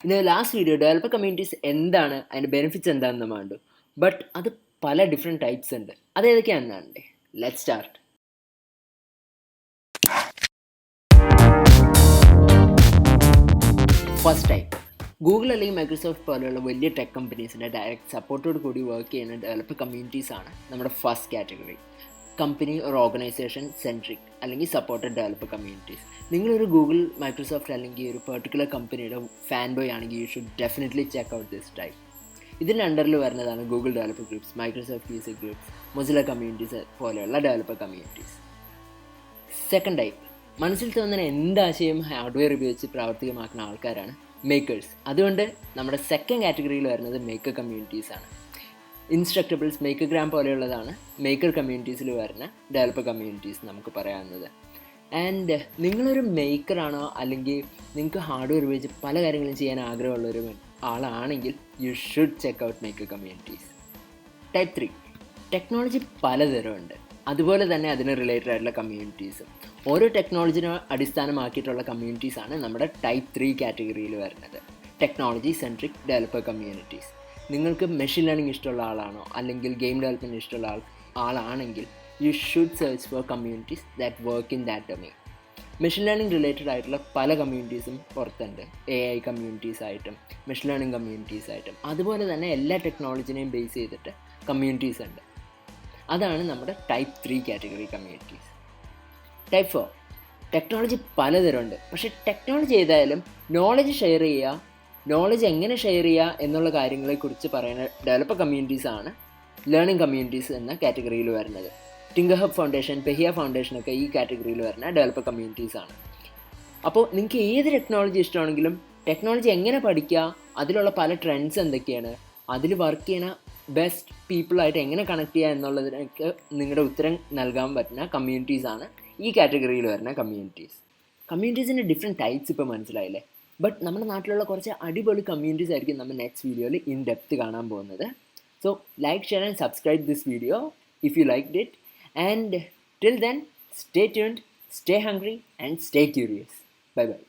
In the last video, developer communities എന്താണ് അതിൻ്റെ benefits എന്താണെന്ന് നമ്മൾ കണ്ടു. ബട്ട് അത് പല ഡിഫറെൻറ്റ് ടൈപ്സ് ഉണ്ട്. അത് ഏതൊക്കെയാണെന്നുണ്ട്. Let start. First type, Google അല്ലെങ്കിൽ മൈക്രോസോഫ്റ്റ് പോലെയുള്ള വലിയ ടെക് കമ്പനീസിൻ്റെ ഡയറക്റ്റ് സപ്പോർട്ടോട് കൂടി വർക്ക് ചെയ്യുന്ന ഡെവലപ്പർ കമ്മ്യൂണിറ്റീസാണ് നമ്മുടെ ഫസ്റ്റ് കാറ്റഗറി. കമ്പനി ഒരു ഓർഗനൈസേഷൻ സെൻട്രിക് അല്ലെങ്കിൽ സപ്പോർട്ടഡ് ഡെവലപ്പർ കമ്മ്യൂണിറ്റീസ്. നിങ്ങളൊരു ഗൂഗിൾ, മൈക്രോസോഫ്റ്റ് അല്ലെങ്കിൽ ഒരു പെർട്ടിക്കുലർ കമ്പനിയുടെ ഫാൻ ബോയ് ആണെങ്കിൽ you should definitely check out this type. ഇതിൻ്റെ അണ്ടറിൽ വരുന്നതാണ് Google developer groups, Microsoft user groups, Mozilla communities പോലെയുള്ള ഡെവലപ്പർ കമ്മ്യൂണിറ്റീസ്. സെക്കൻഡ് ടൈപ്പ്, മനസ്സിൽ തോന്നുന്ന എന്താശയം ഹാർഡ്വെയർ ഉപയോഗിച്ച് പ്രാവർത്തികമാക്കുന്ന ആൾക്കാരാണ് മേക്കേഴ്സ്. അതുകൊണ്ട് നമ്മുടെ സെക്കൻഡ് കാറ്റഗറിയിൽ വരുന്നത് മേക്കർ കമ്മ്യൂണിറ്റീസാണ്. ഇൻസ്ട്രക്ടബിൾസ്, മേക്കർഗ്രാം പോലെയുള്ളതാണ് മേക്കർ കമ്മ്യൂണിറ്റീസിൽ വരുന്ന ഡെവലപ്പർ കമ്മ്യൂണിറ്റീസ് നമുക്ക് പറയാവുന്നത്. ആൻഡ് നിങ്ങളൊരു മേക്കറാണോ അല്ലെങ്കിൽ നിങ്ങൾക്ക് ഹാർഡ്വെയർ ഉപയോഗിച്ച് പല കാര്യങ്ങളും ചെയ്യാൻ ആഗ്രഹമുള്ളൊരു ആളാണെങ്കിൽ you should check out maker communities. Type 3, technology പലതരമുണ്ട്, അതുപോലെ തന്നെ അതിന് റിലേറ്റഡ് ആയിട്ടുള്ള കമ്മ്യൂണിറ്റീസും. ഓരോ ടെക്നോളജിനെ അടിസ്ഥാനമാക്കിയിട്ടുള്ള കമ്മ്യൂണിറ്റീസാണ് നമ്മുടെ ടൈപ്പ് 3 കാറ്റഗറിയിൽ വരുന്നത്, ടെക്നോളജി സെൻട്രിക് ഡെവലപ്പർ കമ്മ്യൂണിറ്റീസ്. നിങ്ങൾക്ക് മെഷീൻ ലേണിംഗ് ഇഷ്ടമുള്ള ആളാണോ അല്ലെങ്കിൽ ഗെയിം ഡെവലപ്മെൻറ്റ് ഇഷ്ടമുള്ള ആളാണെങ്കിൽ you should search for communities that work in that domain. Machine learning related ആയിട്ടുള്ള പല കമ്മ്യൂണിറ്റീസും പുറത്തുണ്ട്, AI കമ്മ്യൂണിറ്റീസ് ആയിട്ടും മെഷീൻ ലേണിംഗ് കമ്മ്യൂണിറ്റീസ് ആയിട്ടും. അതുപോലെ തന്നെ എല്ലാ ടെക്നോളജിനെയും ബേസ് ചെയ്തിട്ട് കമ്മ്യൂണിറ്റീസ് ഉണ്ട്. അതാണ് നമ്മുടെ type 3 category communities. Type 4, technology പലതരമുണ്ട്, പക്ഷേ ടെക്നോളജി ഏതായാലും നോളജ് ഷെയർ ചെയ്യുക, നോളജ് എങ്ങനെ ഷെയർ ചെയ്യുക എന്നുള്ള കാര്യങ്ങളെക്കുറിച്ച് പറയുന്ന ഡെവലപ്പർ കമ്മ്യൂണിറ്റീസാണ് ലേണിംഗ് കമ്മ്യൂണിറ്റീസ് എന്ന കാറ്റഗറിയിൽ വരുന്നത്. ടിങ്കർഹബ് ഫൗണ്ടേഷൻ, പെഹിയ ഫൗണ്ടേഷനൊക്കെ ഈ കാറ്റഗറിയിൽ വരുന്ന ഡെവലപ്പർ കമ്മ്യൂണിറ്റീസാണ്. അപ്പോൾ നിങ്ങൾക്ക് ഏത് ടെക്നോളജി ഇഷ്ടമാണെങ്കിലും ടെക്നോളജി എങ്ങനെ പഠിക്കുക, അതിലുള്ള പല ട്രെൻഡ്സ് എന്തൊക്കെയാണ്, അതിൽ വർക്ക് ചെയ്യുന്ന ബെസ്റ്റ് പീപ്പിളായിട്ട് എങ്ങനെ കണക്ട് ചെയ്യുക എന്നുള്ളതിനൊക്കെ നിങ്ങളുടെ ഉത്തരം നൽകാൻ പറ്റുന്ന കമ്മ്യൂണിറ്റീസാണ് ഈ കാറ്റഗറിയിൽ വരുന്ന കമ്മ്യൂണിറ്റീസ്. കമ്മ്യൂണിറ്റീസിൻ്റെ ഡിഫറെൻറ്റ് ടൈപ്സ് ഇപ്പോൾ മനസ്സിലായില്ലേ. ബട്ട് നമ്മുടെ നാട്ടിലുള്ള കുറച്ച് അടിപൊളി കമ്മ്യൂണിറ്റീസ് ആയിരിക്കും നമ്മൾ നെക്സ്റ്റ് വീഡിയോയിൽ ഇൻ ഡെപ്ത് കാണാൻ പോകുന്നത്. So like, share and subscribe this video if you liked it, and till then stay tuned, stay hungry and stay curious. Bye bye.